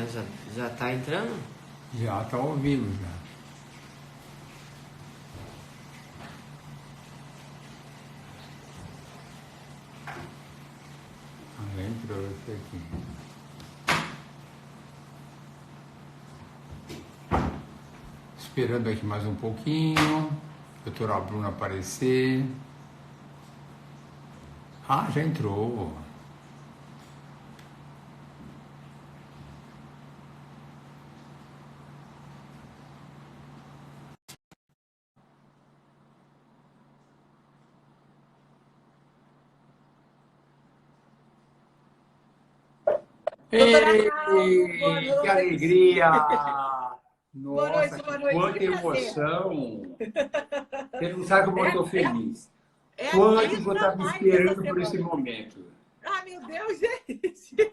Ah, já tá entrando? Já está ao vivo já. Ah, entrou esse aqui. Esperando aqui mais um pouquinho. Doutora Bruna aparecer. Ah, já entrou. Doutora Ei, Raul, boa que noite. alegria! Boa Nossa, noite, que boa noite. quanta Que prazer. emoção! Você não sabe como eu estou feliz. É a Quanto que eu quinta estava live dessa esperando por esse semana. momento. Ah, meu Deus, gente.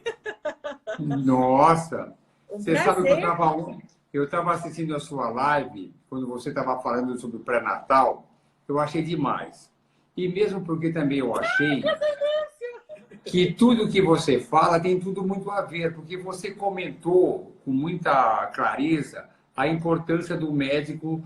Nossa! Um Você sabe que prazer. eu estava assistindo a sua live, quando você estava falando sobre o pré-natal, eu achei demais. E mesmo porque também eu achei que tudo que você fala tem tudo muito a ver, porque você comentou com muita clareza a importância do médico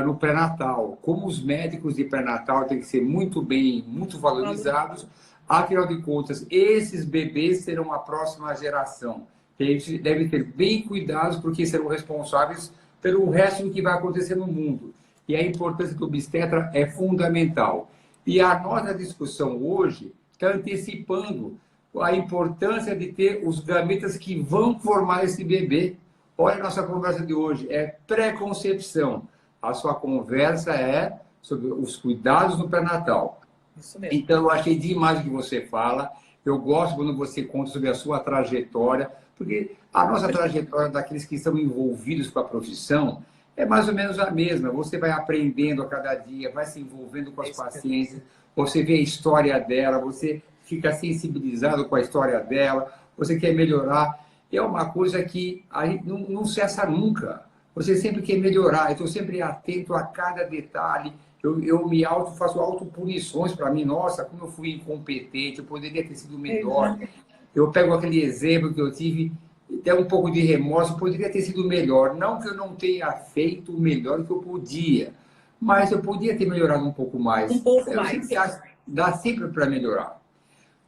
no pré-natal, como os médicos de pré-natal têm que ser muito bem, muito valorizados. Afinal de contas, esses bebês serão a próxima geração. A gente deve ter bem cuidados, porque serão responsáveis pelo resto do que vai acontecer no mundo. E a importância do obstetra é fundamental. E a nossa discussão hoje está antecipando a importância de ter os gametas que vão formar esse bebê. Olha a nossa conversa de hoje, é pré-concepção. A sua conversa é sobre os cuidados no pré-natal. Isso mesmo. Então, eu achei demais o que você fala. Eu gosto quando você conta sobre a sua trajetória, porque a nossa trajetória daqueles que estão envolvidos com a profissão é mais ou menos a mesma. Você vai aprendendo a cada dia, vai se envolvendo com as pacientes, você vê a história dela, você fica sensibilizado com a história dela, você quer melhorar. É uma coisa que aí não cessa nunca. Você sempre quer melhorar. Eu estou sempre atento a cada detalhe. Eu faço autopunições para mim. Nossa, como eu fui incompetente, eu poderia ter sido melhor. Eu pego aquele exemplo que eu tive, até um pouco de remorso, poderia ter sido melhor. Não que eu não tenha feito o melhor que eu podia, mas eu podia ter melhorado um pouco Um mais. pouco Eu mais. sempre acho, dá sempre para melhorar.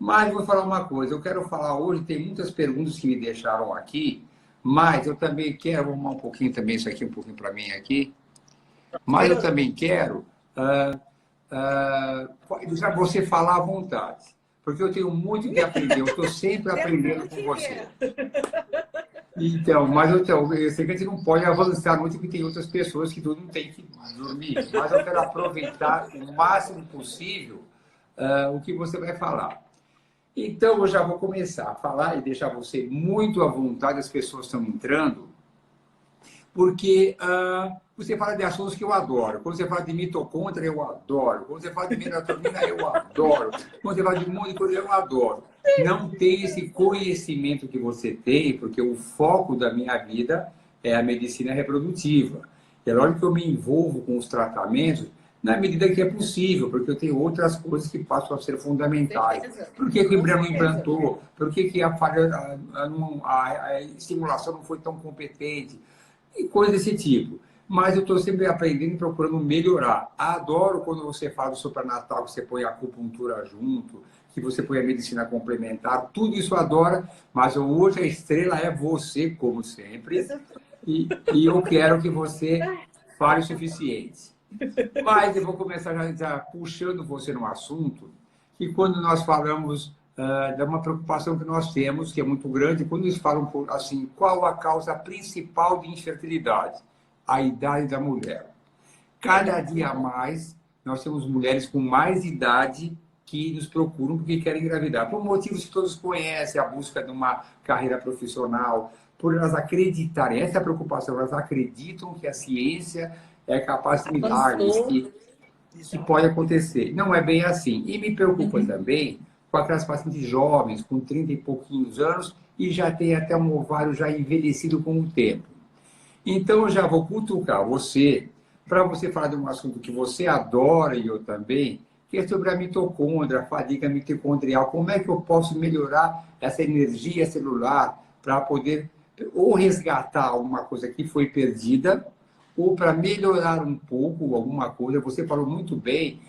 Mas vou falar uma coisa, eu quero falar hoje, tem muitas perguntas que me deixaram aqui, mas eu também quero arrumar um pouquinho também isso aqui, um pouquinho para mim aqui, mas eu também quero deixar você falar à vontade, porque eu tenho muito que aprender, eu estou sempre aprendendo com você. Então, mas eu sei que a gente não pode avançar muito, porque tem outras pessoas que não têm que dormir, mas eu quero aproveitar o máximo possível o que você vai falar. Então, eu já vou começar a falar e deixar você muito à vontade, as pessoas estão entrando, porque você fala de assuntos que eu adoro. Quando você fala de mitocôndria, eu adoro. Quando você fala de melatonina, eu adoro. Quando você fala de um monte de coisa, eu adoro. Não tem esse conhecimento que você tem, porque o foco da minha vida é a medicina reprodutiva. É lógico que eu me envolvo com os tratamentos na medida que é possível, porque eu tenho outras coisas que passam a ser fundamentais. Por que, que o embrião não implantou? Por que, que a estimulação não foi tão competente? E coisas desse tipo. Mas eu estou sempre aprendendo e procurando melhorar. Adoro quando você fala do supranatal, que você põe a acupuntura junto, que você põe a medicina complementar, tudo isso eu adoro, mas hoje a estrela é você, como sempre, e eu quero que você fale o suficiente. Mas eu vou começar já puxando você no assunto, que quando nós falamos de uma preocupação que nós temos, que é muito grande, quando eles falam assim, qual a causa principal de infertilidade? A idade da mulher. Cada dia mais, nós temos mulheres com mais idade que nos procuram porque querem engravidar, por motivos que todos conhecem, a busca de uma carreira profissional, por elas acreditarem, essa é a preocupação, elas acreditam que a ciência é capaz de milagres, que pode acontecer. Não é bem assim. E me preocupa também com aquelas pacientes jovens, com 30 e pouquinhos anos, e já tem até um ovário já envelhecido com o tempo. Então, eu já vou cutucar você, para você falar de um assunto que você adora e eu também, que é sobre a mitocôndria, a fadiga mitocondrial. Como é que eu posso melhorar essa energia celular para poder ou resgatar alguma coisa que foi perdida, ou para melhorar um pouco alguma coisa. Você falou muito bem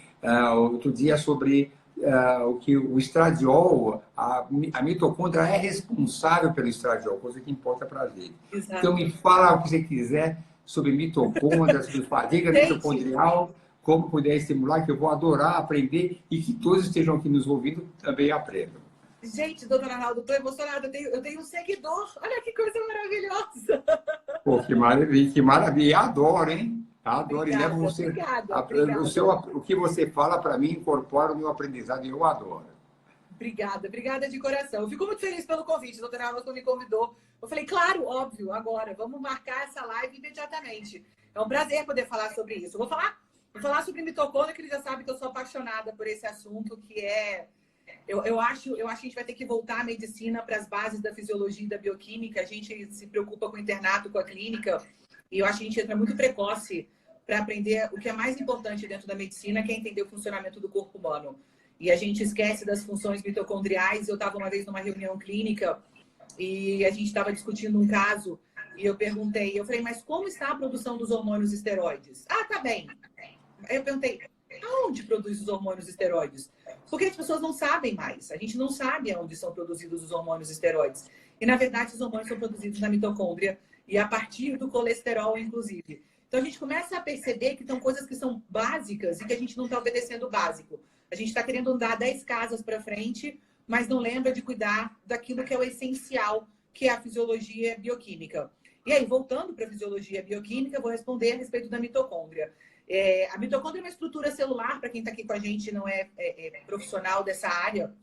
outro dia sobre o estradiol, a mitocôndria é responsável pelo estradiol, coisa que importa para a gente. Exato. Então, me fala o que você quiser sobre mitocôndria, sobre fadiga mitocondrial, como puder estimular, que eu vou adorar aprender e que todos estejam aqui nos ouvindo também aprendam. Gente, doutora Arnaldo, estou emocionada. Eu tenho um seguidor. Olha que coisa maravilhosa. Pô, que maravilha, que maravilha. Adoro, hein? Adoro. Obrigada, e levo você. obrigada. O que você fala para mim incorpora o meu aprendizado e eu adoro. Obrigada de coração. Eu fico muito feliz pelo convite, doutora Arnaldo, quando me convidou. Eu falei, claro, óbvio, agora, vamos marcar essa live imediatamente. É um prazer poder falar sobre isso. Vou falar sobre mitocôndria, que ele já sabe que eu sou apaixonada por esse assunto, que é... Eu acho que a gente vai ter que voltar à medicina para as bases da fisiologia e da bioquímica. A gente se preocupa com o internato, com a clínica, e eu acho que a gente entra muito precoce para aprender o que é mais importante dentro da medicina, que é entender o funcionamento do corpo humano. E a gente esquece das funções mitocondriais. Eu estava uma vez numa reunião clínica e a gente estava discutindo um caso e eu falei, mas como está a produção dos hormônios esteroides? Ah, tá bem. Aí eu perguntei, aonde produz os hormônios esteroides? Porque as pessoas não sabem mais. A gente não sabe aonde são produzidos os hormônios esteroides. E, na verdade, os hormônios são produzidos na mitocôndria e a partir do colesterol, inclusive. Então, a gente começa a perceber que são coisas que são básicas e que a gente não está obedecendo o básico. A gente está querendo andar 10 casas para frente, mas não lembra de cuidar daquilo que é o essencial, que é a fisiologia bioquímica. E aí, voltando para a fisiologia bioquímica, eu vou responder a respeito da mitocôndria. A mitocôndria é uma estrutura celular, para quem está aqui com a gente não é profissional dessa área.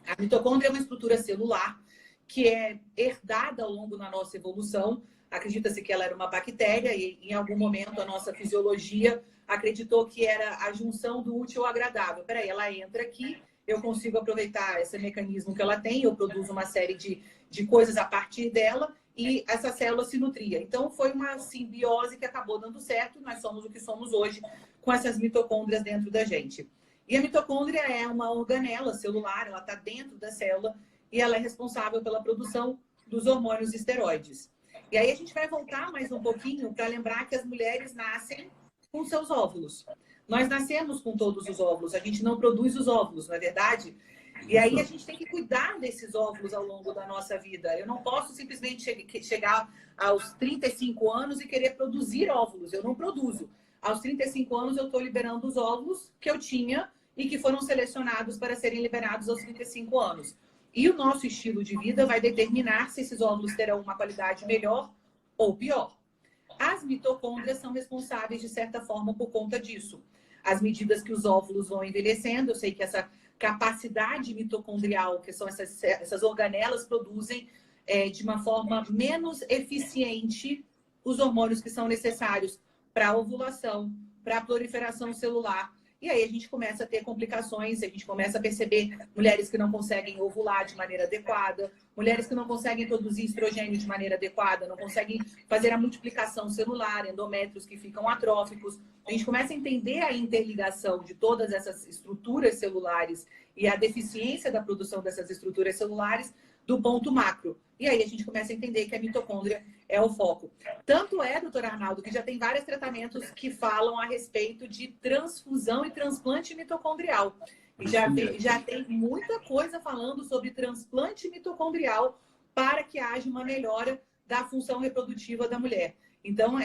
A mitocôndria é uma estrutura celular que é herdada ao longo da nossa evolução. Acredita-se que ela era uma bactéria e, em algum momento, a nossa fisiologia acreditou que era a junção do útil ao agradável. Peraí, ela entra aqui, eu consigo aproveitar esse mecanismo que ela tem, eu produzo uma série de coisas a partir dela, e essa célula se nutria. Então, foi uma simbiose que acabou dando certo. Nós somos o que somos hoje com essas mitocôndrias dentro da gente. E a mitocôndria é uma organela celular, ela está dentro da célula e ela é responsável pela produção dos hormônios esteroides. E aí a gente vai voltar mais um pouquinho para lembrar que as mulheres nascem com seus óvulos. Nós nascemos com todos os óvulos, a gente não produz os óvulos, não é verdade? E aí a gente tem que cuidar desses óvulos ao longo da nossa vida. Eu não posso simplesmente chegar aos 35 anos e querer produzir óvulos. Eu não produzo. Aos 35 anos eu estou liberando os óvulos que eu tinha e que foram selecionados para serem liberados aos 35 anos. E o nosso estilo de vida vai determinar se esses óvulos terão uma qualidade melhor ou pior. As mitocôndrias são responsáveis, de certa forma, por conta disso. As medidas que os óvulos vão envelhecendo, eu sei que essa capacidade mitocondrial, que são essas organelas, produzem de uma forma menos eficiente os hormônios que são necessários para a ovulação, para a proliferação celular. E aí a gente começa a ter complicações, a gente começa a perceber mulheres que não conseguem ovular de maneira adequada, mulheres que não conseguem produzir estrogênio de maneira adequada, não conseguem fazer a multiplicação celular, endométrios que ficam atróficos. A gente começa a entender a interligação de todas essas estruturas celulares e a deficiência da produção dessas estruturas celulares do ponto macro. E aí a gente começa a entender que a mitocôndria é o foco. Tanto é, doutor Arnaldo, que já tem vários tratamentos que falam a respeito de transfusão e transplante mitocondrial. E já tem muita coisa falando sobre transplante mitocondrial para que haja uma melhora da função reprodutiva da mulher. Então,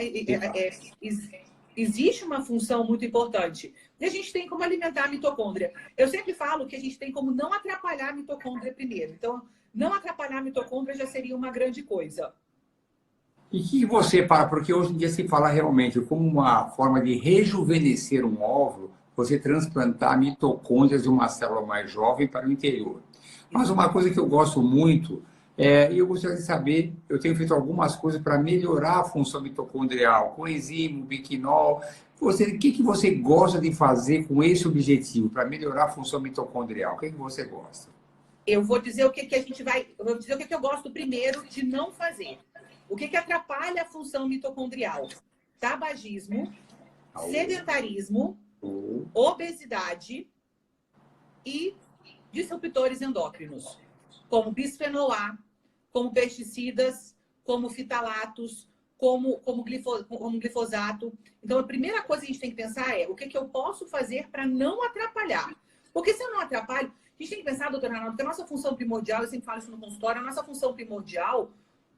existe uma função muito importante. E a gente tem como alimentar a mitocôndria. Eu sempre falo que a gente tem como não atrapalhar a mitocôndria primeiro. Então, não atrapalhar a mitocôndria já seria uma grande coisa. E que você para, porque hoje em dia se fala realmente como uma forma de rejuvenescer um óvulo, você transplantar mitocôndrias de uma célula mais jovem para o interior. Mas uma coisa que eu gosto muito, e eu gostaria de saber, eu tenho feito algumas coisas para melhorar a função mitocondrial, coenzima, biquinol. O que você gosta de fazer com esse objetivo, para melhorar a função mitocondrial? O que você gosta? Eu vou dizer o que a gente vai. Eu vou dizer o que eu gosto primeiro de não fazer. O que atrapalha a função mitocondrial? Tabagismo, sedentarismo, obesidade e disruptores endócrinos, como bisfenol A, como pesticidas, como fitalatos, como glifosato. Então, a primeira coisa que a gente tem que pensar é o que eu posso fazer para não atrapalhar. Porque se eu não atrapalho, a gente tem que pensar, doutora Arnaldo, que a nossa função primordial, eu sempre falo isso no consultório, a nossa função primordial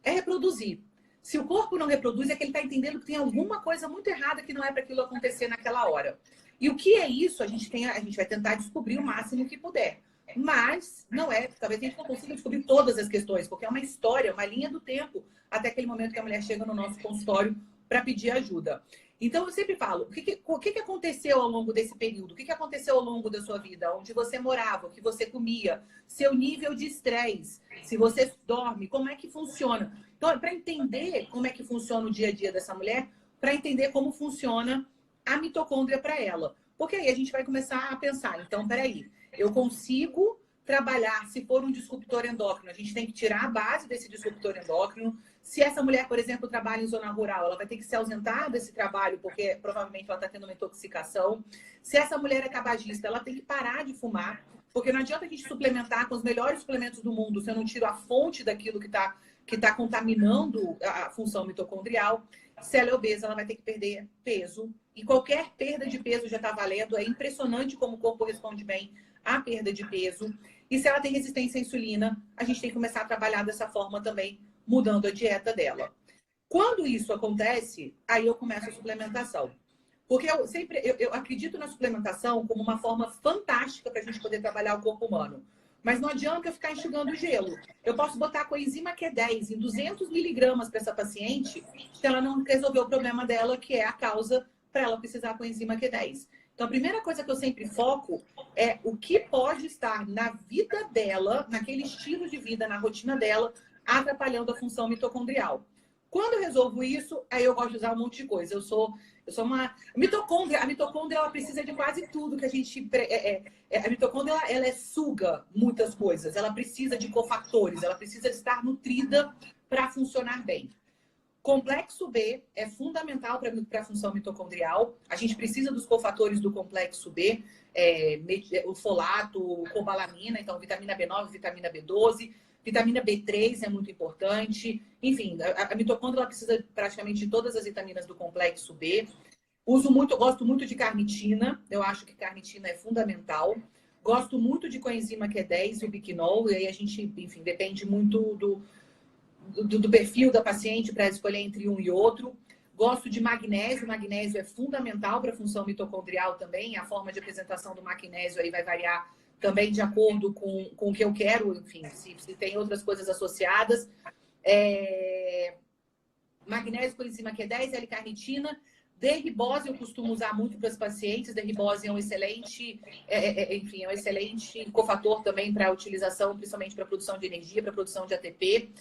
é reproduzir. Se o corpo não reproduz, é que ele está entendendo que tem alguma coisa muito errada que não é para aquilo acontecer naquela hora. E o que é isso? A gente vai tentar descobrir o máximo que puder. Mas não é, talvez a gente não consiga descobrir todas as questões, porque é uma história, uma linha do tempo, até aquele momento que a mulher chega no nosso consultório para pedir ajuda. Então, eu sempre falo, o que aconteceu ao longo desse período? O que aconteceu ao longo da sua vida? Onde você morava, o que você comia, seu nível de estresse, se você dorme, como é que funciona? Então, para entender como é que funciona o dia a dia dessa mulher, para entender como funciona a mitocôndria para ela. Porque aí a gente vai começar a pensar, então, peraí, eu consigo trabalhar, se for um disruptor endócrino, a gente tem que tirar a base desse disruptor endócrino. Se essa mulher, por exemplo, trabalha em zona rural, ela vai ter que se ausentar desse trabalho, porque provavelmente ela está tendo uma intoxicação. Se essa mulher é tabagista, ela tem que parar de fumar, porque não adianta a gente suplementar com os melhores suplementos do mundo se eu não tiro a fonte daquilo que tá contaminando a função mitocondrial. Se ela é obesa, ela vai ter que perder peso. E qualquer perda de peso já está valendo. É impressionante como o corpo responde bem à perda de peso. E se ela tem resistência à insulina, a gente tem que começar a trabalhar dessa forma também, mudando a dieta dela. Quando isso acontece, aí eu começo a suplementação. Porque eu acredito na suplementação como uma forma fantástica para a gente poder trabalhar o corpo humano. Mas não adianta eu ficar enxugando gelo. Eu posso botar coenzima Q10 em 200 miligramas para essa paciente, se ela não resolver o problema dela, que é a causa para ela precisar coenzima Q10. Então, a primeira coisa que eu sempre foco é o que pode estar na vida dela, naquele estilo de vida, na rotina dela, atrapalhando a função mitocondrial. Quando eu resolvo isso, aí eu gosto de usar um monte de coisa. Eu sou uma... A mitocôndria, ela precisa de quase tudo que a gente... A mitocôndria, ela suga muitas coisas. Ela precisa de cofatores, ela precisa estar nutrida para funcionar bem. Complexo B é fundamental para a função mitocondrial. A gente precisa dos cofatores do complexo B, o folato, cobalamina, então vitamina B9, vitamina B12, vitamina B3 é muito importante. Enfim, a mitocôndria precisa praticamente de todas as vitaminas do complexo B. Gosto muito de carnitina, eu acho que carnitina é fundamental. Gosto muito de coenzima Q10 e o biquinol, e aí a gente, enfim, depende muito do perfil da paciente para escolher entre um e outro. Gosto de magnésio. O magnésio é fundamental para a função mitocondrial também. A forma de apresentação do magnésio aí vai variar também de acordo com o que eu quero. Enfim, se tem outras coisas associadas. Magnésio, coenzima Q10, L-carnitina. D-ribose eu costumo usar muito para os pacientes. D-ribose é um excelente, enfim, é um excelente cofator também para a utilização, principalmente para a produção de energia, para a produção de ATP.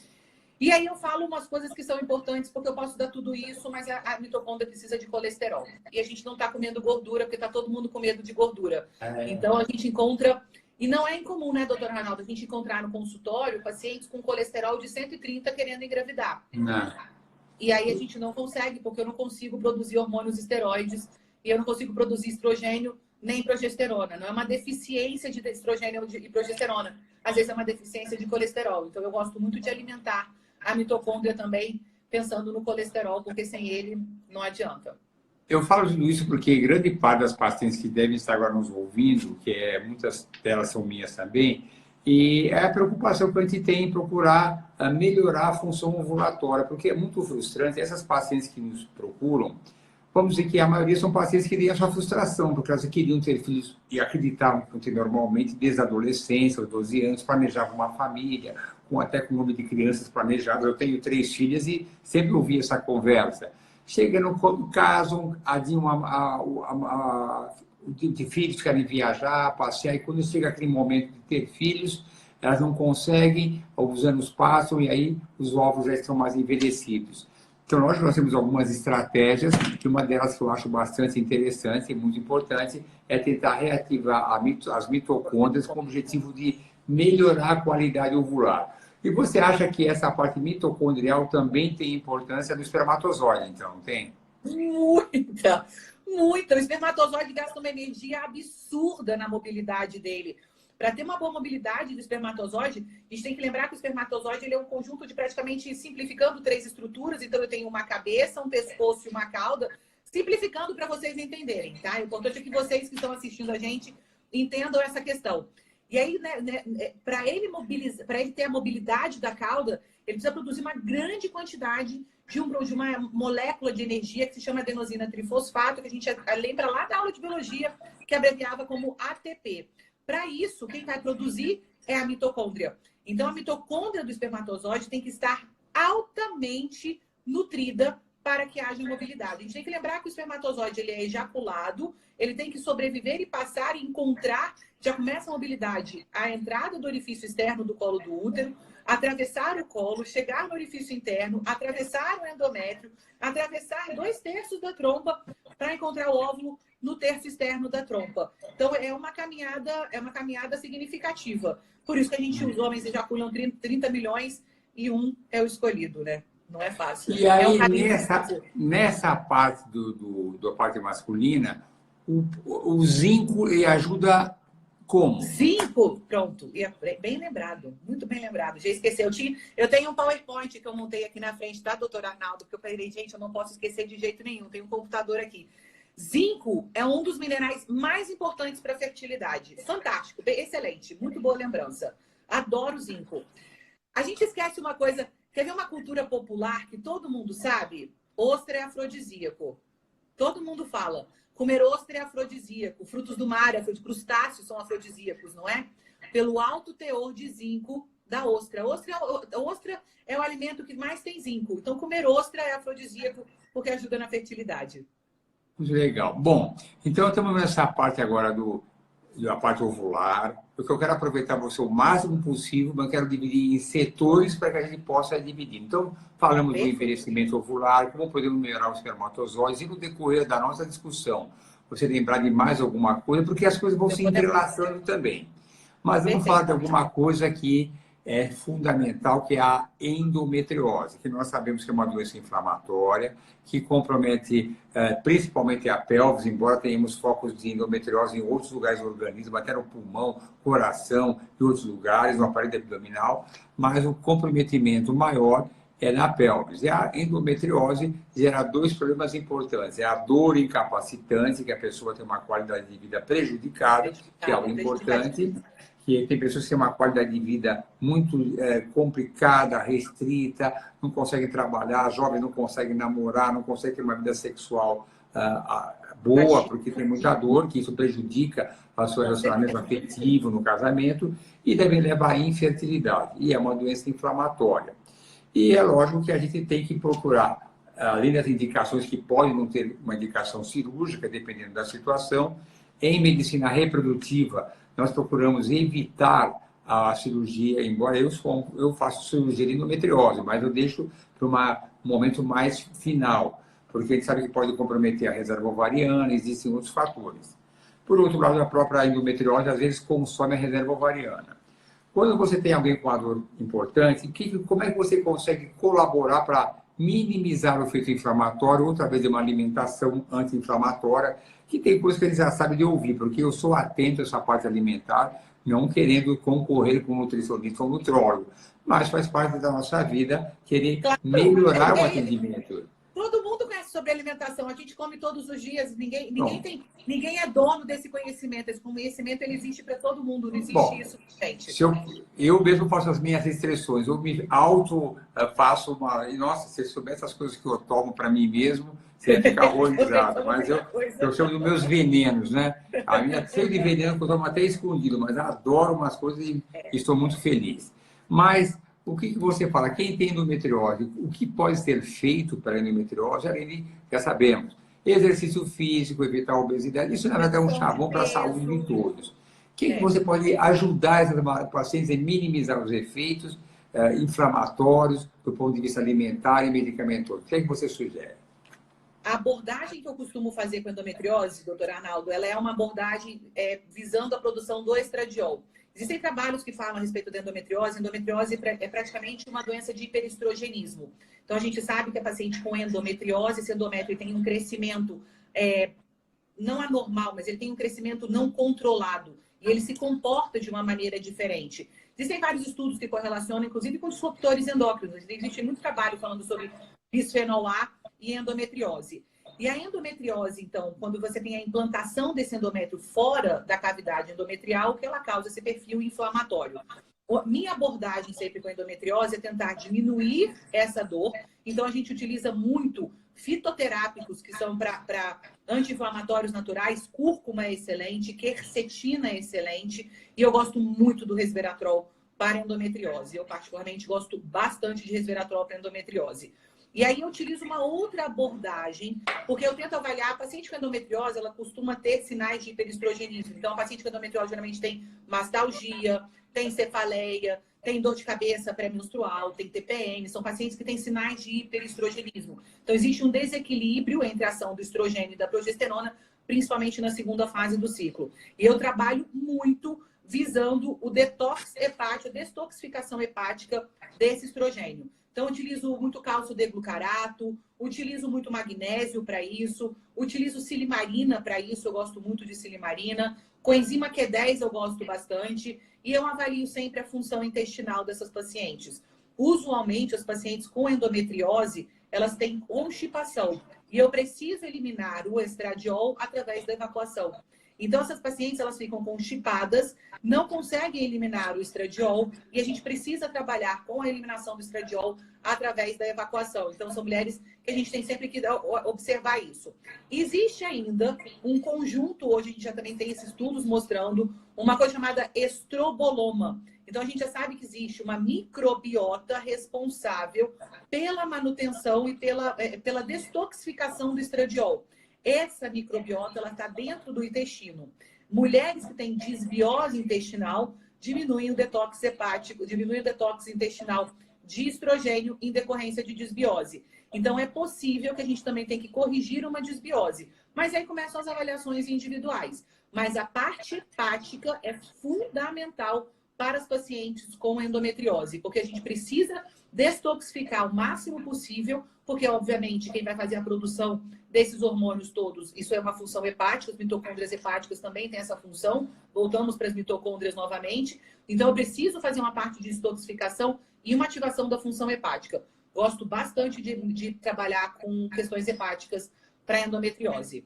E aí eu falo umas coisas que são importantes, porque eu posso dar tudo isso, mas a mitocôndria precisa de colesterol. E a gente não está comendo gordura, porque está todo mundo com medo de gordura. Então a gente encontra... E não é incomum, né, doutora Arnaldo, a gente encontrar no consultório pacientes com colesterol de 130 querendo engravidar. Não. E aí a gente não consegue, porque eu não consigo produzir hormônios esteroides e eu não consigo produzir estrogênio nem progesterona. Não é uma deficiência de estrogênio e progesterona. Às vezes é uma deficiência de colesterol. Então eu gosto muito de alimentar a mitocôndria também, pensando no colesterol, porque sem ele não adianta. Eu falo tudo isso porque grande parte das pacientes que devem estar agora nos ouvindo, muitas delas são minhas também, e é a preocupação que a gente tem em procurar melhorar a função ovulatória, porque é muito frustrante. Essas pacientes que nos procuram, vamos dizer que a maioria são pacientes que têm a sua frustração, porque elas queriam ter filhos e acreditavam que normalmente desde a adolescência, aos 12 anos, planejavam uma família, até com o nome de crianças planejadas. Eu tenho 3 filhas e sempre ouvi essa conversa. Chega no caso, de filhos querem viajar, passear, e quando chega aquele momento de ter filhos, elas não conseguem, os anos passam e aí os ovos já estão mais envelhecidos. Então, nós temos algumas estratégias, e uma delas que eu acho bastante interessante e muito importante é tentar reativar as mitocôndrias com o objetivo de melhorar a qualidade ovular. E você acha que essa parte mitocondrial também tem importância no espermatozoide, então, tem? Muita, muita. O espermatozoide gasta uma energia absurda na mobilidade dele. Para ter uma boa mobilidade do espermatozoide, a gente tem que lembrar que o espermatozoide ele é um conjunto de praticamente, simplificando, 3 estruturas. Então, eu tenho uma cabeça, um pescoço e uma cauda, simplificando para vocês entenderem, tá? O importante é que vocês que estão assistindo a gente entendam essa questão. E aí, para ele ter a mobilidade da cauda, ele precisa produzir uma grande quantidade de uma molécula de energia que se chama adenosina trifosfato, que a gente lembra lá da aula de biologia, que abreviava como ATP. Para isso, quem vai produzir é a mitocôndria. Então, a mitocôndria do espermatozoide tem que estar altamente nutrida para que haja mobilidade. A gente tem que lembrar que o espermatozoide ele é ejaculado, ele tem que sobreviver e passar e encontrar, já começa a mobilidade, a entrada do orifício externo do colo do útero, atravessar o colo, chegar no orifício interno, atravessar o endométrio, atravessar 2/3 da trompa para encontrar o óvulo no terço externo da trompa. Então, é uma caminhada significativa. Por isso que os homens ejaculam 30 milhões e um é o escolhido, né? Não é fácil. E aí, nessa parte da parte masculina, o zinco ele ajuda como? Zinco, pronto. E bem lembrado, muito bem lembrado. Já esqueci. Eu tenho um PowerPoint que eu montei aqui na frente da doutora Arnaldo, porque eu falei, gente, eu não posso esquecer de jeito nenhum. Tem um computador aqui. Zinco é um dos minerais mais importantes para a fertilidade. Fantástico, excelente, muito boa lembrança. Adoro zinco. A gente esquece uma coisa. Quer ver uma cultura popular que todo mundo sabe? Ostra é afrodisíaco. Todo mundo fala. Comer ostra é afrodisíaco. Frutos do mar, crustáceos são afrodisíacos, não é? Pelo alto teor de zinco da ostra. A ostra é o alimento que mais tem zinco. Então, comer ostra é afrodisíaco porque ajuda na fertilidade. Muito legal. Bom, então estamos nessa parte agora da parte ovular. O que eu quero aproveitar você o máximo possível, mas eu quero dividir em setores para que a gente possa dividir. Então, falamos do envelhecimento ovular, como podemos melhorar os espermatozoides, e no decorrer da nossa discussão, você lembrar de mais alguma coisa, porque as coisas vão se entrelaçando também. Mas vamos falar de alguma coisa que é fundamental, que é a endometriose, que nós sabemos que é uma doença inflamatória, que compromete principalmente a pelvis, embora tenhamos focos de endometriose em outros lugares do organismo, até no pulmão, coração e outros lugares, no aparelho abdominal, mas o comprometimento maior é na pelvis. E a endometriose gera 2 problemas importantes. É a dor incapacitante, que a pessoa tem uma qualidade de vida prejudicada, que é algo importante, que tem pessoas que têm uma qualidade de vida muito complicada, restrita, não conseguem trabalhar, jovens não conseguem namorar, não conseguem ter uma vida sexual boa, porque tem muita dor, que isso prejudica o seu relacionamento afetivo no casamento, e deve levar à infertilidade. E é uma doença inflamatória. E é lógico que a gente tem que procurar, além das indicações que podem não ter uma indicação cirúrgica, dependendo da situação, em medicina reprodutiva, nós procuramos evitar a cirurgia, embora eu faça cirurgia de endometriose, mas eu deixo para um momento mais final, porque a gente sabe que pode comprometer a reserva ovariana, existem outros fatores. Por outro lado, a própria endometriose às vezes consome a reserva ovariana. Quando você tem alguém com uma dor importante, como é que você consegue colaborar para minimizar o efeito inflamatório, outra vez de uma alimentação anti-inflamatória, que tem coisas que eles já sabem de ouvir, porque eu sou atento a essa parte alimentar, não querendo concorrer com o nutricionista ou nutrólogo, mas faz parte da nossa vida querer melhorar o atendimento. Todo mundo conhece sobre alimentação, a gente come todos os dias, ninguém é dono desse conhecimento. Esse conhecimento ele existe para todo mundo, não existe isso, gente. Eu mesmo faço as minhas restrições, eu me faço uma. E, nossa, se eu soubesse as coisas que eu tomo para mim mesmo, você ia ficar horrorizado. Mas eu chamo dos meus venenos, né? A minha cheia de veneno que eu tomo até escondido, mas adoro umas coisas e estou muito feliz. Mas o que você fala? Quem tem endometriose, o que pode ser feito para a endometriose, além de, já sabemos, exercício físico, evitar a obesidade, isso na verdade é um chavão para a saúde de todos. O que você pode ajudar esses pacientes a minimizar os efeitos inflamatórios do ponto de vista alimentar e medicamentoso? O que você sugere? A abordagem que eu costumo fazer com endometriose, doutora Arnaldo, ela é uma abordagem visando a produção do estradiol. Existem trabalhos que falam a respeito da endometriose. Endometriose é praticamente uma doença de hiperestrogenismo. Então, a gente sabe que a paciente com endometriose, esse endométrio tem um crescimento não anormal, mas ele tem um crescimento não controlado. e ele se comporta de uma maneira diferente. Existem vários estudos que correlacionam, inclusive, com disruptores endócrinos. Existe muito trabalho falando sobre bisfenol A e endometriose. E a endometriose, então, quando você tem a implantação desse endométrio fora da cavidade endometrial, que ela causa esse perfil inflamatório. Minha abordagem sempre com a endometriose é tentar diminuir essa dor. Então, a gente utiliza muito fitoterápicos, que são para anti-inflamatórios naturais. Cúrcuma é excelente, quercetina é excelente. E eu gosto muito do resveratrol para endometriose. Eu, particularmente, gosto bastante de resveratrol para endometriose. E aí eu utilizo uma outra abordagem, porque eu tento avaliar a paciente com endometriose, ela costuma ter sinais de hiperestrogenismo. Então, a paciente com endometriose geralmente tem mastalgia, tem cefaleia, tem dor de cabeça pré-menstrual, tem TPM, são pacientes que têm sinais de hiperestrogenismo. Então, existe um desequilíbrio entre a ação do estrogênio e da progesterona, principalmente na segunda fase do ciclo. E eu trabalho muito visando o detox hepático, a detoxificação hepática desse estrogênio. Então, utilizo muito cálcio D-glucarato, utilizo muito magnésio para isso, utilizo silimarina para isso, eu gosto muito de silimarina. Coenzima Q10 eu gosto bastante. E eu avalio sempre a função intestinal dessas pacientes. Usualmente, as pacientes com endometriose, elas têm constipação. E eu preciso eliminar o estradiol através da evacuação. Então, essas pacientes, elas ficam constipadas, não conseguem eliminar o estradiol e a gente precisa trabalhar com a eliminação do estradiol através da evacuação. Então, são mulheres que a gente tem sempre que observar isso. Existe ainda um conjunto, hoje a gente já também tem esses estudos mostrando uma coisa chamada estroboloma. Então, a gente já sabe que existe uma microbiota responsável pela manutenção e pela detoxificação do estradiol. Essa microbiota está dentro do intestino. Mulheres que têm disbiose intestinal diminuem o detox hepático, diminuem o detox intestinal de estrogênio em decorrência de disbiose. Então, é possível que a gente também tenha que corrigir uma disbiose. Mas aí começam as avaliações individuais. Mas a parte hepática é fundamental para as pacientes com endometriose, porque a gente precisa detoxificar o máximo possível, porque, obviamente, quem vai fazer a produção desses hormônios todos, isso é uma função hepática, as mitocôndrias hepáticas também têm essa função. Voltamos para as mitocôndrias novamente. Então, eu preciso fazer uma parte de detoxificação e uma ativação da função hepática. Gosto bastante de trabalhar com questões hepáticas para endometriose.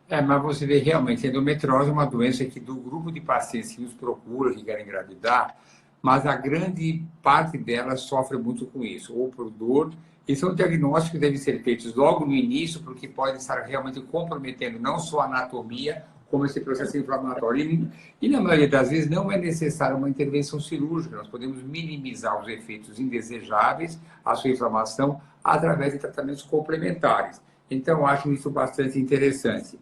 Mas você vê realmente, a endometriose é uma doença que do grupo de pacientes que nos procuram, que querem engravidar, mas a grande parte delas sofre muito com isso, ou por dor. E são diagnósticos que devem ser feitos logo no início, porque podem estar realmente comprometendo não só a anatomia, como esse processo inflamatório. E na maioria das vezes não é necessária uma intervenção cirúrgica, nós podemos minimizar os efeitos indesejáveis, a sua inflamação, através de tratamentos complementares. Então, acho isso bastante interessante.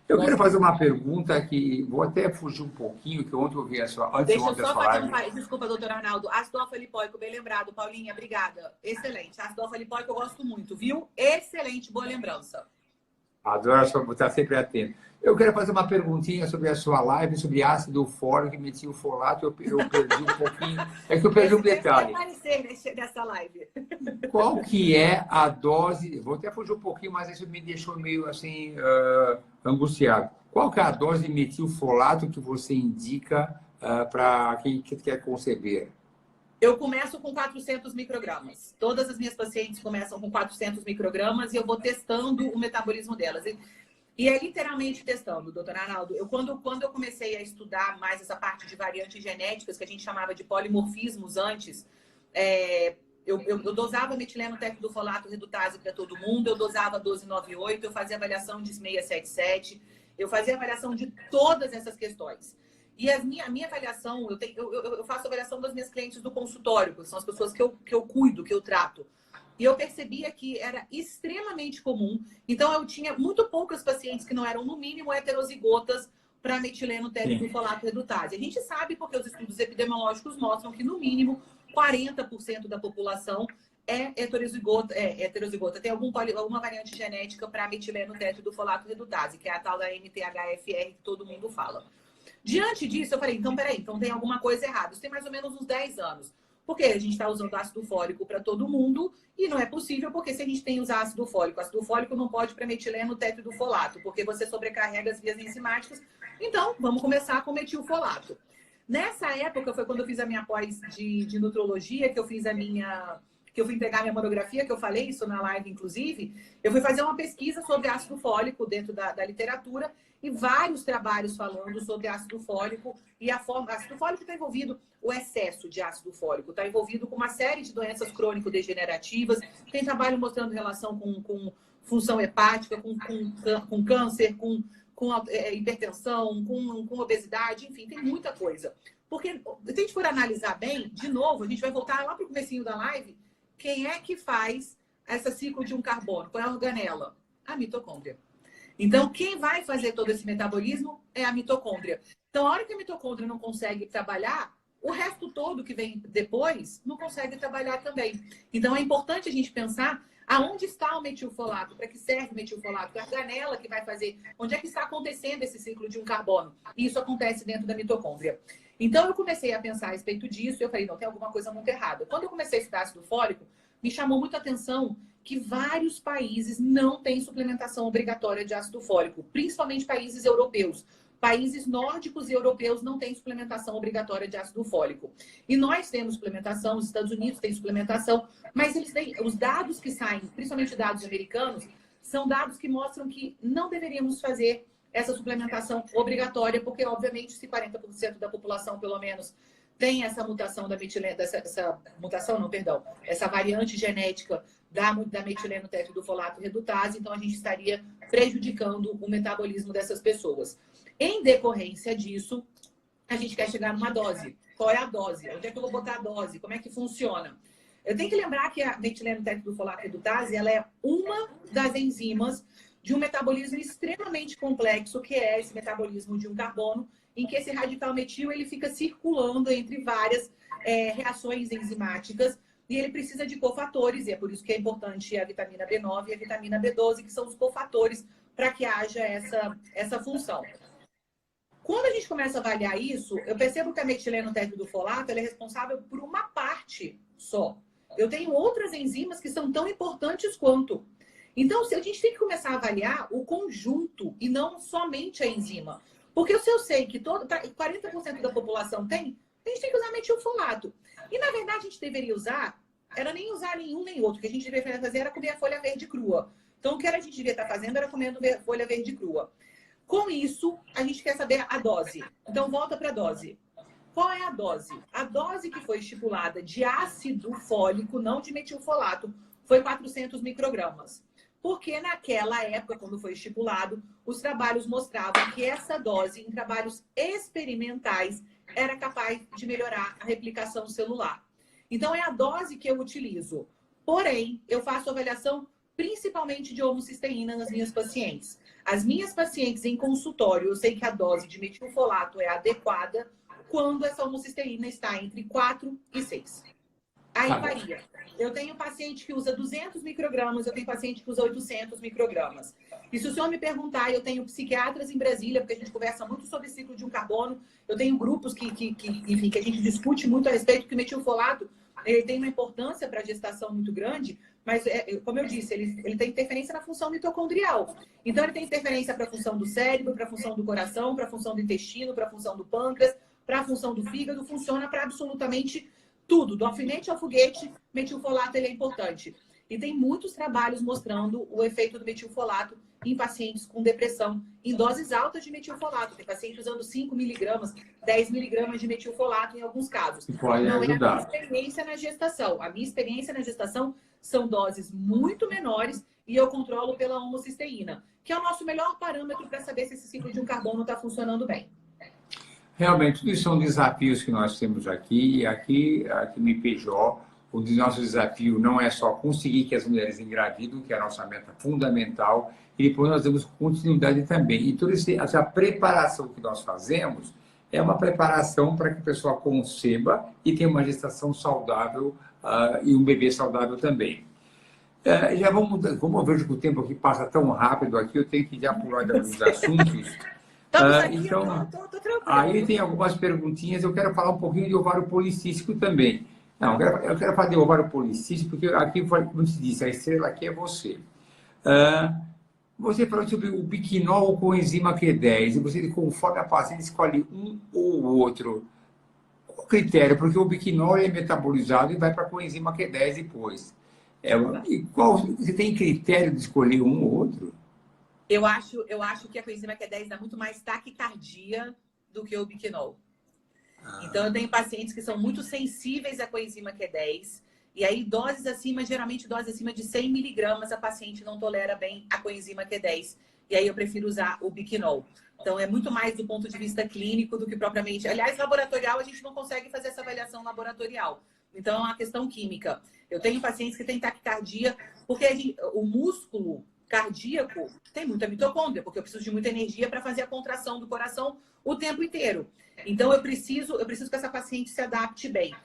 Eu quero fazer uma pergunta que vou até fugir um pouquinho, que ontem eu vi a sua... Deixa eu só fazer desculpa, doutor Arnaldo. Ácido alfa-lipoico, bem lembrado, Paulinha, obrigada. Excelente. Ácido alfa-lipoico eu gosto muito, viu? Excelente, boa lembrança. Adoro estar sempre atento. Eu quero fazer uma perguntinha sobre a sua live, sobre ácido fólico e metilfolato. Eu perdi um pouquinho. É que eu perdi um detalhe. Vai aparecer nessa live. Qual que é a dose? Vou até fugir um pouquinho, mas isso me deixou meio assim angustiado. Qual que é a dose de metilfolato que você indica para quem quer conceber? Eu começo com 400 microgramas. Todas as minhas pacientes começam com 400 microgramas e eu vou testando o metabolismo delas. E é literalmente testando, doutor Arnaldo. Quando eu comecei a estudar mais essa parte de variantes genéticas, que a gente chamava de polimorfismos antes, eu dosava metileno tetrahidrofolato redutase para todo mundo, eu dosava 1298, eu fazia avaliação de 677, eu fazia avaliação de todas essas questões. E a minha avaliação, eu faço avaliação das minhas clientes do consultório, que são as pessoas que eu cuido, que eu trato. E eu percebia que era extremamente comum. Então, eu tinha muito poucas pacientes que não eram, no mínimo, heterozigotas para metileno tetrahidrofolato redutase. A gente sabe porque os estudos epidemiológicos mostram que, no mínimo, 40% da população é heterozigota. Tem alguma variante genética para metileno tetrahidrofolato redutase, que é a tal da MTHFR que todo mundo fala. Diante disso, eu falei, então, peraí, então tem alguma coisa errada. Isso tem mais ou menos uns 10 anos. porque a gente está usando ácido fólico para todo mundo e não é possível, porque se a gente tem usar ácido fólico não pode para metileno tetridofolato, porque você sobrecarrega as vias enzimáticas. Então, vamos começar com metilfolato. Nessa época foi quando eu fiz a minha pós de nutrologia, que eu fiz que eu fui entregar minha monografia, que eu falei isso na live, inclusive. Eu fui fazer uma pesquisa sobre ácido fólico dentro da literatura e vários trabalhos falando sobre ácido fólico e a forma... Ácido fólico está envolvido, o excesso de ácido fólico está envolvido com uma série de doenças crônico-degenerativas. Tem trabalho mostrando relação com função hepática, com câncer, com hipertensão, com obesidade, enfim, tem muita coisa. Porque, se a gente for analisar bem, de novo, a gente vai voltar lá para o comecinho da live, quem é que faz esse ciclo de um carbono? Qual é a organela? A mitocôndria. Então, quem vai fazer todo esse metabolismo é a mitocôndria. Então, a hora que a mitocôndria não consegue trabalhar, o resto todo que vem depois não consegue trabalhar também. Então, é importante a gente pensar aonde está o metilfolato, para que serve o metilfolato, é a organela que vai fazer, onde é que está acontecendo esse ciclo de um carbono. E isso acontece dentro da mitocôndria. Então, eu comecei a pensar a respeito disso e eu falei, não, tem alguma coisa muito errada. Quando eu comecei a estudar ácido fólico, me chamou muita atenção que vários países não têm suplementação obrigatória de ácido fólico, principalmente países europeus. Países nórdicos e europeus não têm suplementação obrigatória de ácido fólico. E nós temos suplementação, os Estados Unidos têm suplementação, mas eles têm, os dados que saem, principalmente dados americanos, são dados que mostram que não deveríamos fazer essa suplementação obrigatória, porque, obviamente, se 40% da população, pelo menos, tem essa mutação da metileno, essa variante genética da metileno tetridofolato redutase, então a gente estaria prejudicando o metabolismo dessas pessoas. Em decorrência disso, a gente quer chegar numa dose. Qual é a dose? Onde é que eu vou botar a dose? Como é que funciona? Eu tenho que lembrar que a metileno tetridofolato redutase, ela é uma das enzimas de um metabolismo extremamente complexo, que é esse metabolismo de um carbono, em que esse radical metil ele fica circulando entre várias reações enzimáticas e ele precisa de cofatores, e é por isso que é importante a vitamina B9 e a vitamina B12, que são os cofatores para que haja essa função. Quando a gente começa a avaliar isso, eu percebo que a metileno tetridofolato ela é responsável por uma parte só. Eu tenho outras enzimas que são tão importantes quanto. Então, a gente tem que começar a avaliar o conjunto e não somente a enzima. Porque se eu sei que 40% da população tem, a gente tem que usar metilfolato. E, na verdade, a gente deveria usar, era nem usar nenhum nem outro. O que a gente deveria fazer era comer a folha verde crua. Então, o que a gente devia estar fazendo era comendo folha verde crua. Com isso, a gente quer saber a dose. Então, volta para a dose. Qual é a dose? A dose que foi estipulada de ácido fólico, não de metilfolato, foi 400 microgramas. Porque naquela época, quando foi estipulado, os trabalhos mostravam que essa dose, em trabalhos experimentais, era capaz de melhorar a replicação celular. Então, é a dose que eu utilizo. Porém, eu faço avaliação principalmente de homocisteína nas minhas pacientes. As minhas pacientes em consultório, eu sei que a dose de metilfolato é adequada quando essa homocisteína está entre 4 e 6. Aí varia. Eu tenho paciente que usa 200 microgramas, eu tenho paciente que usa 800 microgramas. E se o senhor me perguntar, eu tenho psiquiatras em Brasília, porque a gente conversa muito sobre ciclo de um carbono, eu tenho grupos enfim, que a gente discute muito a respeito, que o metilfolato ele tem uma importância para a gestação muito grande, mas, como eu disse, ele tem interferência na função mitocondrial. Então, ele tem interferência para a função do cérebro, para a função do coração, para a função do intestino, para a função do pâncreas, para a função do fígado, funciona para absolutamente tudo. Do alfinete ao foguete, metilfolato ele é importante. E tem muitos trabalhos mostrando o efeito do metilfolato em pacientes com depressão, em doses altas de metilfolato. Tem paciente usando 5 miligramas, 10 miligramas de metilfolato em alguns casos. Pode Não ajudar. é a minha experiência na gestação. A minha experiência na gestação são doses muito menores e eu controlo pela homocisteína, que é o nosso melhor parâmetro para saber se esse ciclo de um carbono está funcionando bem. Realmente, tudo isso são desafios que nós temos aqui. E aqui no IPJ, o nosso desafio não é só conseguir que as mulheres engravidem, que é a nossa meta fundamental, e depois nós damos continuidade também. E toda essa preparação que nós fazemos é uma preparação para que a pessoa conceba e tenha uma gestação saudável e um bebê saudável também. Já como eu vejo que o tempo aqui passa tão rápido aqui, eu tenho que já pular de alguns assuntos. Então, aí tem algumas perguntinhas. Eu quero falar um pouquinho de ovário policístico também. Não, eu quero fazer ovário policístico, porque aqui, como se disse, a estrela aqui é você. Você falou sobre o biquinol com enzima Q10, e você, conforme a paciente, escolhe um ou outro. Qual o critério? Porque o biquinol é metabolizado e vai para a coenzima Q10 depois. Você tem critério de escolher um ou outro? Eu acho que a coenzima Q10 dá muito mais taquicardia do que o biquinol. Então, eu tenho pacientes que são muito sensíveis à coenzima Q10. E aí, doses acima, geralmente doses acima de 100 miligramas, a paciente não tolera bem a coenzima Q10. E aí, eu prefiro usar o biquinol. Então, é muito mais do ponto de vista clínico do que propriamente... Aliás, laboratorial, a gente não consegue fazer essa avaliação laboratorial. Então, é uma questão química. Eu tenho pacientes que têm taquicardia, porque o músculo cardíaco tem muita mitocôndria, porque eu preciso de muita energia para fazer a contração do coração o tempo inteiro. Então, eu preciso que essa paciente se adapte bem.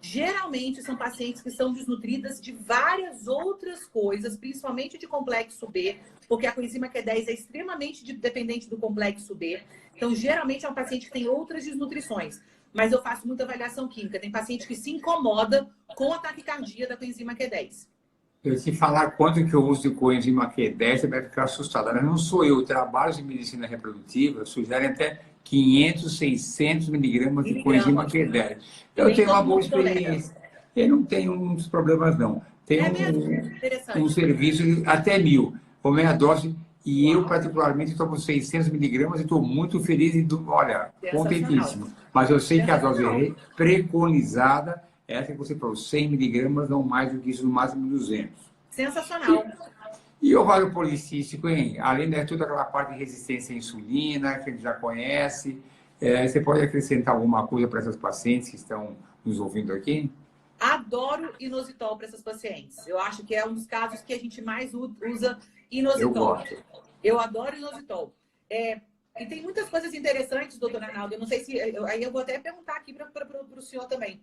Geralmente, são pacientes que são desnutridas de várias outras coisas, principalmente de complexo B, porque a coenzima Q10 é extremamente dependente do complexo B. Então, geralmente, é um paciente que tem outras desnutrições. Mas eu faço muita avaliação química. Tem paciente que se incomoda com a taquicardia da coenzima Q10. Eu te falar quanto que eu uso de coenzima Q10, você vai ficar assustado. Mas não sou eu, trabalhos de medicina reprodutiva sugerem até 500, 600 miligramas de coenzima Q10. Eu tenho uma boa experiência. Eu não tenho muitos problemas, não. Tem um serviço até 1000, com meia dose, e eu, particularmente, tomo 600 miligramas e estou muito feliz e, olha, contentíssimo. Mas eu sei que a dose preconizada, essa que você falou, 100 miligramas, não mais do que isso, no máximo 200. Sensacional. E o ovário policístico, hein? Além de toda aquela parte de resistência à insulina, que a gente já conhece, você pode acrescentar alguma coisa para essas pacientes que estão nos ouvindo aqui? Adoro inositol para essas pacientes. Eu acho que é um dos casos que a gente mais usa inositol. Eu gosto. Eu adoro inositol. E tem muitas coisas interessantes, doutora Arnaldo. Eu não sei se... Aí eu vou até perguntar aqui para o senhor também.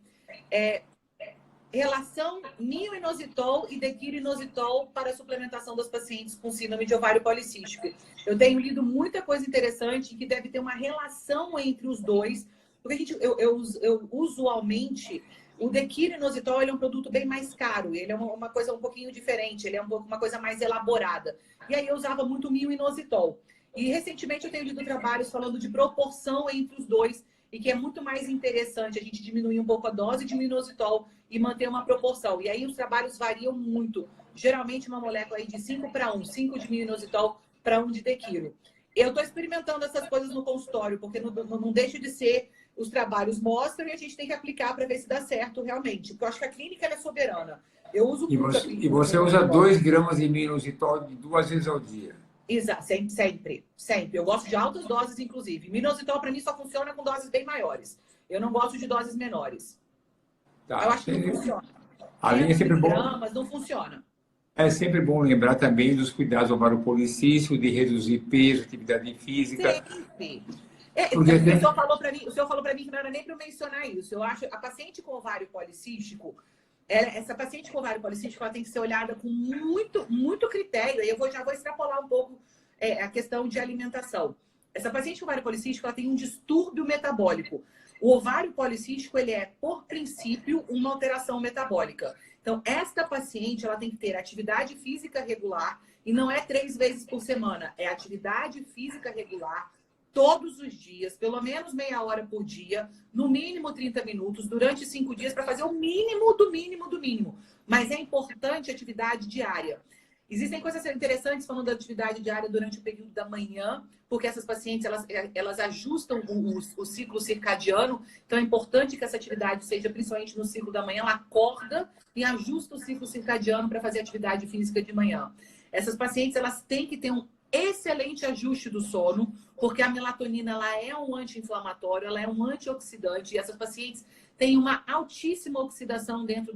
Relação nio-inositol e dequiro-inositol para a suplementação das pacientes com síndrome de ovário policístico. Eu tenho lido muita coisa interessante que deve ter uma relação entre os dois, porque eu usualmente, o dequiro-inositol ele é um produto bem mais caro, ele é uma coisa um pouquinho diferente, ele é uma coisa mais elaborada. E aí eu usava muito o mio-inositol. E recentemente eu tenho lido trabalhos falando de proporção entre os dois, e que é muito mais interessante a gente diminuir um pouco a dose de inositol e manter uma proporção. E aí os trabalhos variam muito. Geralmente uma molécula aí de 5 para 1, 5 de inositol para 1 de dequiro. Eu estou experimentando essas coisas no consultório, porque não deixa de ser, os trabalhos mostram e a gente tem que aplicar para ver se dá certo realmente. Porque eu acho que a clínica ela é soberana. Eu uso muito a clínica. E você usa 2 gramas de inositol 2 vezes ao dia? Exato, sempre. Eu gosto de altas doses, inclusive. Inositol, para mim, só funciona com doses bem maiores. Eu não gosto de doses menores. Tá. Eu acho que não funciona. A linha é sempre bom. Mas não funciona. É sempre bom lembrar também dos cuidados do ovário policístico, de reduzir peso, atividade física. Sempre. O senhor falou para mim que não era nem para eu mencionar isso. Eu acho a paciente com ovário policístico, essa paciente com ovário policístico, ela tem que ser olhada com muito critério. E eu já vou extrapolar um pouco a questão de alimentação. Essa paciente com ovário policístico, ela tem um distúrbio metabólico. O ovário policístico, ele é, por princípio, uma alteração metabólica. Então, esta paciente, ela tem que ter atividade física regular, e não é 3 vezes por semana, é atividade física regular, todos os dias, pelo menos meia hora por dia, no mínimo 30 minutos, durante 5 dias, para fazer o mínimo do mínimo do mínimo. Mas é importante a atividade diária. Existem coisas interessantes falando da atividade diária durante o período da manhã, porque essas pacientes, elas ajustam o ciclo circadiano. Então, é importante que essa atividade seja, principalmente no ciclo da manhã, ela acorda e ajusta o ciclo circadiano para fazer atividade física de manhã. Essas pacientes, elas têm que ter um excelente ajuste do sono, porque a melatonina ela é um anti-inflamatório, ela é um antioxidante, e essas pacientes têm uma altíssima oxidação dentro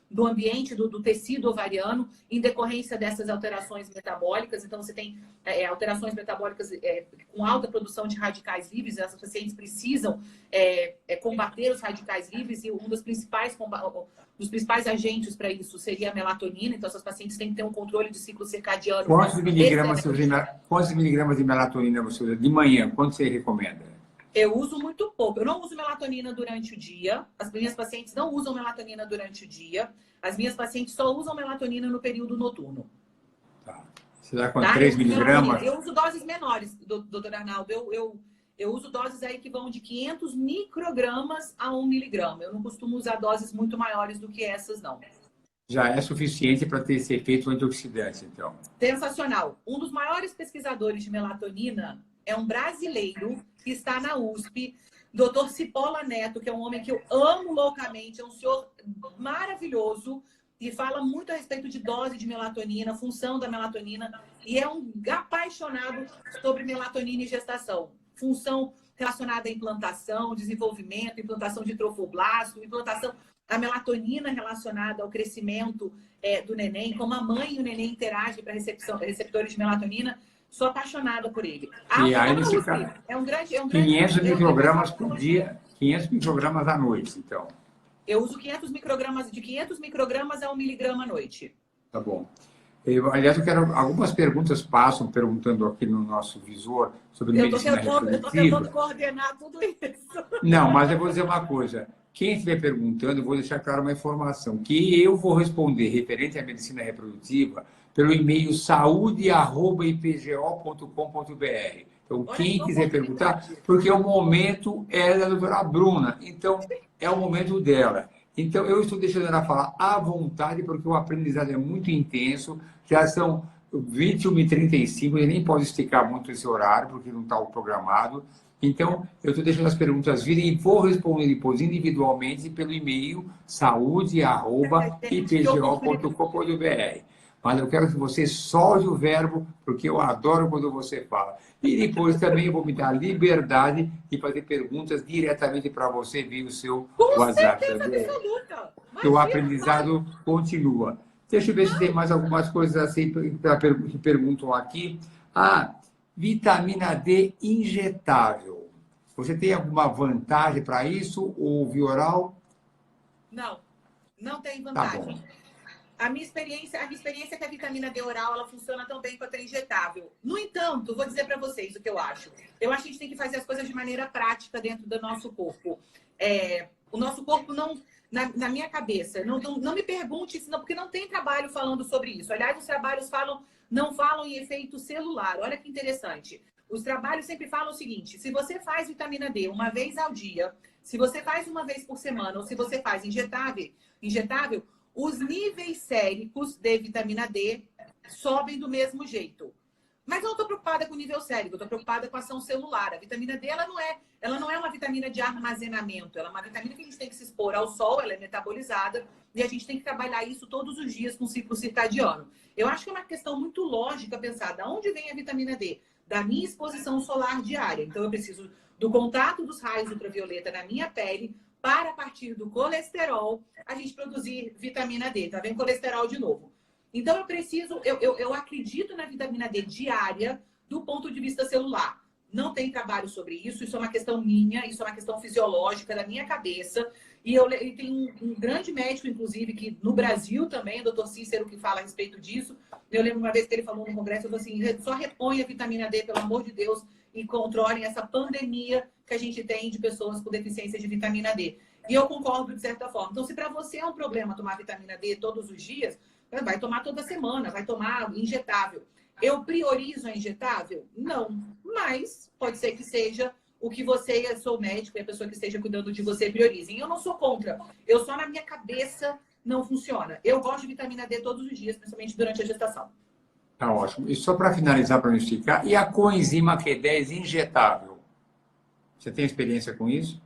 do ambiente, do tecido ovariano, em decorrência dessas alterações metabólicas. Então, você tem alterações metabólicas com alta produção de radicais livres. Essas pacientes precisam combater os radicais livres, e um dos principais agentes para isso seria a melatonina. Então, essas pacientes têm que ter um controle de ciclo circadiano. Quantos miligramas de melatonina você usa de manhã? Quanto você recomenda? Eu uso muito pouco. Eu não uso melatonina durante o dia. As minhas pacientes não usam melatonina durante o dia. As minhas pacientes só usam melatonina no período noturno. Tá. Você dá com Tá? 3 miligramas? Eu uso doses menores, doutor Arnaldo. Eu uso doses aí que vão de 500 microgramas a 1 miligrama. Eu não costumo usar doses muito maiores do que essas, não. Já é suficiente para ter esse efeito antioxidante, então. Sensacional. Um dos maiores pesquisadores de melatonina é um brasileiro que está na USP, Dr. Cipolla Neto, que é um homem que eu amo loucamente, é um senhor maravilhoso e fala muito a respeito de dose de melatonina, função da melatonina, e é um apaixonado sobre melatonina e gestação. Função relacionada à implantação, desenvolvimento, implantação de trofoblasto, implantação da melatonina relacionada ao crescimento do neném, como a mãe e o neném interagem para receptores de melatonina. Sou apaixonada por ele. E aí nesse caso, é um grande 500 microgramas por dia, 500 microgramas à noite, então. Eu uso 500 microgramas, de 500 microgramas a 1 miligrama à noite. Tá bom. Aliás, eu quero algumas perguntas passam perguntando aqui no nosso visor sobre medicina reprodutiva. Eu estou tentando coordenar tudo isso. Não, mas eu vou dizer uma coisa. Quem estiver perguntando, eu vou deixar claro uma informação, que eu vou responder referente à medicina reprodutiva pelo e-mail saúde@ipgo.com.br. Então, quem quiser perguntar, porque o momento é da doutora Bruna, então é o momento dela. Então, eu estou deixando ela falar à vontade, porque o aprendizado é muito intenso, já são 21h35, ele nem pode esticar muito esse horário, porque não está programado. Então, eu estou deixando as perguntas virem e vou responder depois individualmente pelo e-mail saúde@ipgo.com.br. Mas eu quero que você solte o verbo, porque eu adoro quando você fala. E depois também eu vou me dar a liberdade de fazer perguntas diretamente para você via o seu WhatsApp. Que o aprendizado continua. Deixa eu ver se tem mais algumas coisas assim que perguntam aqui. Vitamina D injetável. Você tem alguma vantagem para isso ou via oral? Não, não tem vantagem. Tá bom. A minha experiência é que a vitamina D oral ela funciona tão bem quanto a injetável. No entanto, vou dizer para vocês o que eu acho. Eu acho que a gente tem que fazer as coisas de maneira prática dentro do nosso corpo. O nosso corpo não, na minha cabeça, não me pergunte isso, porque não tem trabalho falando sobre isso. Aliás, os trabalhos não falam em efeito celular. Olha que interessante. Os trabalhos sempre falam o seguinte: se você faz vitamina D uma vez ao dia, se você faz uma vez por semana, ou se você faz injetável, os níveis séricos de vitamina D sobem do mesmo jeito. Mas eu não estou preocupada com o nível sérico, eu estou preocupada com a ação celular. A vitamina D ela não é uma vitamina de armazenamento, ela é uma vitamina que a gente tem que se expor ao sol, ela é metabolizada e a gente tem que trabalhar isso todos os dias com o ciclo circadiano. Eu acho que é uma questão muito lógica pensar de onde vem a vitamina D? Da minha exposição solar diária. Então eu preciso do contato dos raios ultravioleta na minha pele para, a partir do colesterol, a gente produzir vitamina D. Tá vendo? Colesterol de novo. Então, eu acredito na vitamina D diária do ponto de vista celular. Não tem trabalho sobre isso, isso é uma questão minha, isso é uma questão fisiológica da minha cabeça. E tem um grande médico, inclusive, que no Brasil também, o doutor Cícero, que fala a respeito disso. Eu lembro uma vez que ele falou no congresso, ele falou assim, só reponha a vitamina D, pelo amor de Deus, e controlem essa pandemia que a gente tem de pessoas com deficiência de vitamina D. E eu concordo de certa forma. Então, se para você é um problema tomar vitamina D todos os dias, vai tomar toda semana, vai tomar injetável. Eu priorizo a injetável? Não. Mas pode ser que seja o que você, eu sou médico e a pessoa que esteja cuidando de você priorizem. Eu não sou contra. Eu só na minha cabeça não funciona. Eu gosto de vitamina D todos os dias, principalmente durante a gestação. Tá ótimo. E só para finalizar, para não esticar, e a coenzima Q10 injetável? Você tem experiência com isso?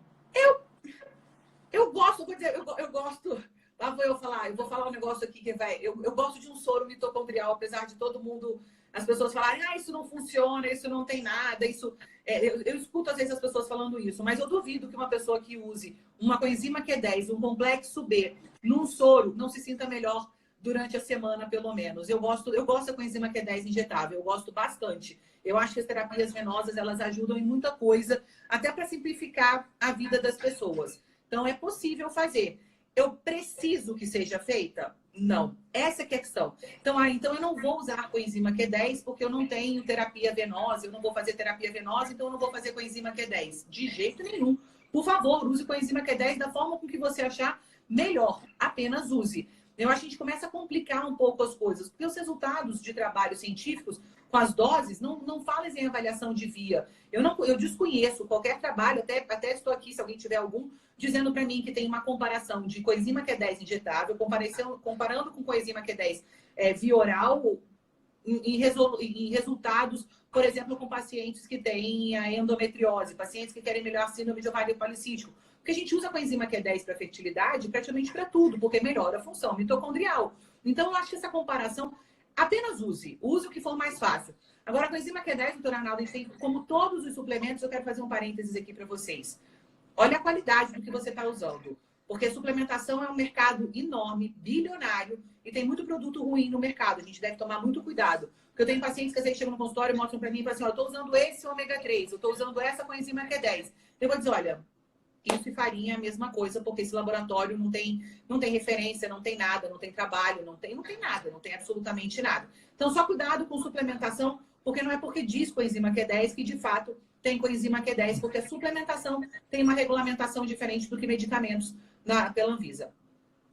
Eu gosto, vou dizer, eu gosto. Lá vou eu falar um negócio aqui que vai. Eu gosto de um soro mitocondrial, apesar de todo mundo, as pessoas falarem, isso não funciona, isso não tem nada, isso. Eu escuto às vezes as pessoas falando isso, mas eu duvido que uma pessoa que use uma coenzima Q10, um complexo B, num soro, não se sinta melhor durante a semana, pelo menos. Eu gosto da coenzima Q10 injetável, eu gosto bastante. Eu acho que as terapias venosas, elas ajudam em muita coisa, até para simplificar a vida das pessoas. Então, é possível fazer. Eu preciso que seja feita? Não. Essa é a questão. Então, então eu não vou usar coenzima Q10 porque eu não tenho terapia venosa, eu não vou fazer terapia venosa, então eu não vou fazer coenzima Q10. De jeito nenhum. Por favor, use coenzima Q10 da forma com que você achar melhor. Apenas use. Eu acho que a gente começa a complicar um pouco as coisas, porque os resultados de trabalhos científicos com as doses não falam em avaliação de via. Eu desconheço qualquer trabalho, até estou aqui, se alguém tiver algum, dizendo para mim que tem uma comparação de coenzima Q10 injetável, comparando com coenzima Q10 via oral, em resultados, por exemplo, com pacientes que têm a endometriose, pacientes que querem melhorar a síndrome de ovário policístico. Porque a gente usa a coenzima Q10 para fertilidade praticamente para tudo, porque melhora a função mitocondrial. Então, eu acho que essa comparação, apenas use o que for mais fácil. Agora, a coenzima Q10, doutora Arnaldo, como todos os suplementos, eu quero fazer um parênteses aqui para vocês. Olha a qualidade do que você está usando. Porque suplementação é um mercado enorme, bilionário, e tem muito produto ruim no mercado. A gente deve tomar muito cuidado. Porque eu tenho pacientes que às vezes chegam no consultório e mostram para mim e falam assim, eu estou usando esse ômega 3, eu estou usando essa coenzima Q10. Eu vou dizer, olha, isso e farinha é a mesma coisa, porque esse laboratório não tem referência, não tem nada, não tem trabalho, não tem nada, não tem absolutamente nada. Então, só cuidado com suplementação, porque não é porque diz coenzima Q10 que, de fato, tem coenzima Q10, porque a suplementação tem uma regulamentação diferente do que medicamentos pela Anvisa.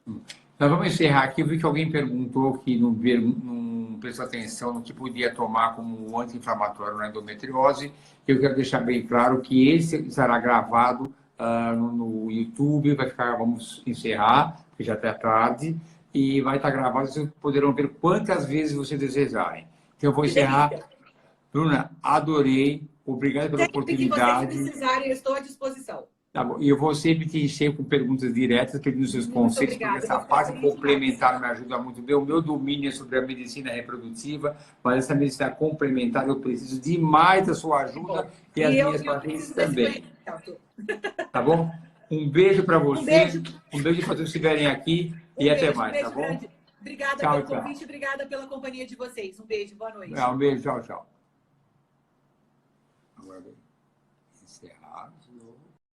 Nós vamos encerrar aqui. Eu vi que alguém perguntou que não prestou atenção no que podia tomar como anti-inflamatório na endometriose. Eu quero deixar bem claro que esse estará gravado no YouTube, vamos encerrar, porque já está tarde, e vai estar gravado, vocês poderão ver quantas vezes vocês desejarem. Então, eu vou encerrar. Bruna, adorei, obrigado pela oportunidade. Se vocês precisarem, eu estou à disposição. Tá bom. E eu vou sempre te encher com perguntas diretas, pedindo seus conceitos, porque essa parte complementar me ajuda muito bem. O meu domínio é sobre a medicina reprodutiva, mas essa medicina complementar eu preciso demais da sua ajuda e as minhas pacientes também. Tá bom? Um beijo para vocês, um beijo para vocês que estiverem aqui e até mais, tá bom? Grande. Obrigada pelo convite, obrigada pela companhia de vocês. Um beijo, boa noite. Um beijo, tchau, tchau. Agora vou encerrar.